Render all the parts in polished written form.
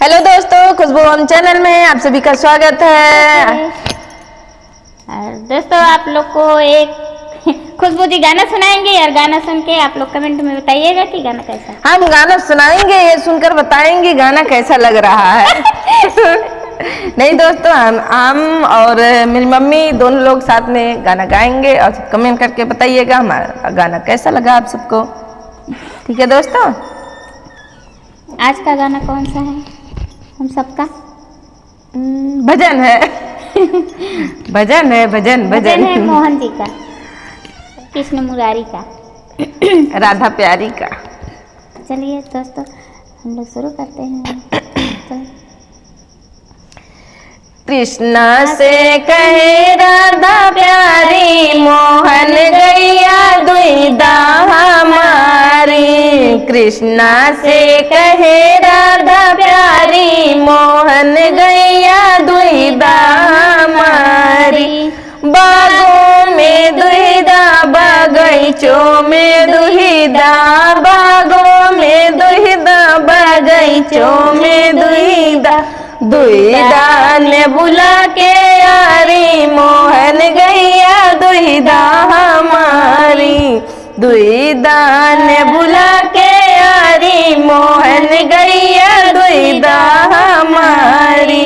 Hello दोस्तों, खुशबू home channel में आप सभी का स्वागत है। और दोस्तों आप लोग को एक खुशबू जी गाना सुनाएंगे और गाना सुन के आप लोग कमेंट में बताइएगा कि गाना कैसा है। हम गाना सुनाएंगे, ये सुनकर बताएंगे गाना कैसा लग रहा है। नहीं दोस्तों, हम और मेरी मम्मी दोनों लोग साथ में गाना गाएंगे और कमेंट करके बताइएगा हमारा गाना कैसा लगा आप सबको। ठीक है दोस्तों, आज का गाना कौन सा है हम सबका? भजन है। भजन है, भजन भजन है मोहन जी का, कृष्ण मुरारी का, राधा प्यारी का। चलिए दोस्तों हम लोग शुरू करते हैं। कृष्णा से कहे राधा प्यारी, मोहन गैया दुईदा हमारी। कृष्णा से कहे राधा प्यारी, मोहन गैया दुईदा हमारी। बागों में दुहिदा, बगीचों में दुहिदा, बागों में दुहिदा, बगीचों में दुहिदा। दुहिदा ने बुला के यारी, मोहन गैया दुहिदा हमारी। दुहिदा ने बुला के यारी, मोहन गैया दुहिदा हमारी।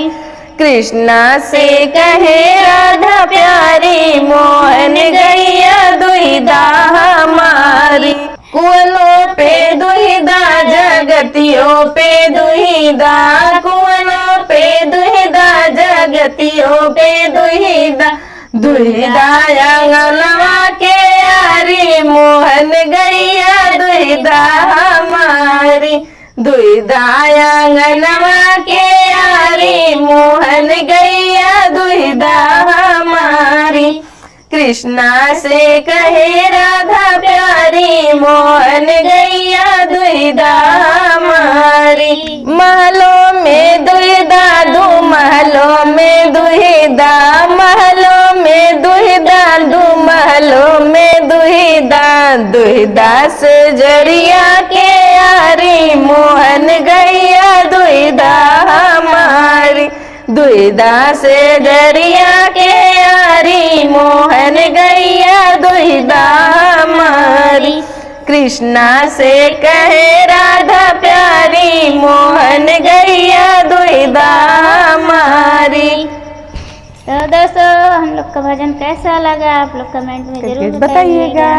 कृष्णा से कहे राधा प्यारी, मोहन गैया दुहिदा हमारी। कुआनों पे दुहिदा, जगतियों पे दुहिदा, कुआनों पे दुहिदा, जगतियों पे दुहिदा। दुहिदा आंगनवा के यारी, मोहन गैया दुहिदा हमारी। दुहिदा आंगनवा के यारी, मोहन गैया दुहिदा हमारी। कृष्णा से कहे राधा प्यारी, मोहन गैया दुहिदा हमारी। महलों में दुहिदा, दो महलों में दुहिदा, महलों में दुहिदा, दो महलों में दुहिदा। दुहिदा से जरिया के यारी, मोहन गैया दुहिदा हमारी। दुहिदा से जरिया के यारी, मोहन गैया दुहिदा हमारी। कृष्णा से कहे राधा प्यारी, मोहन गैया दुहिदा हमारी। तो दोस्तों हम लोग का भजन कैसा लगा आप लोग कमेंट में जरूर बताइएगा।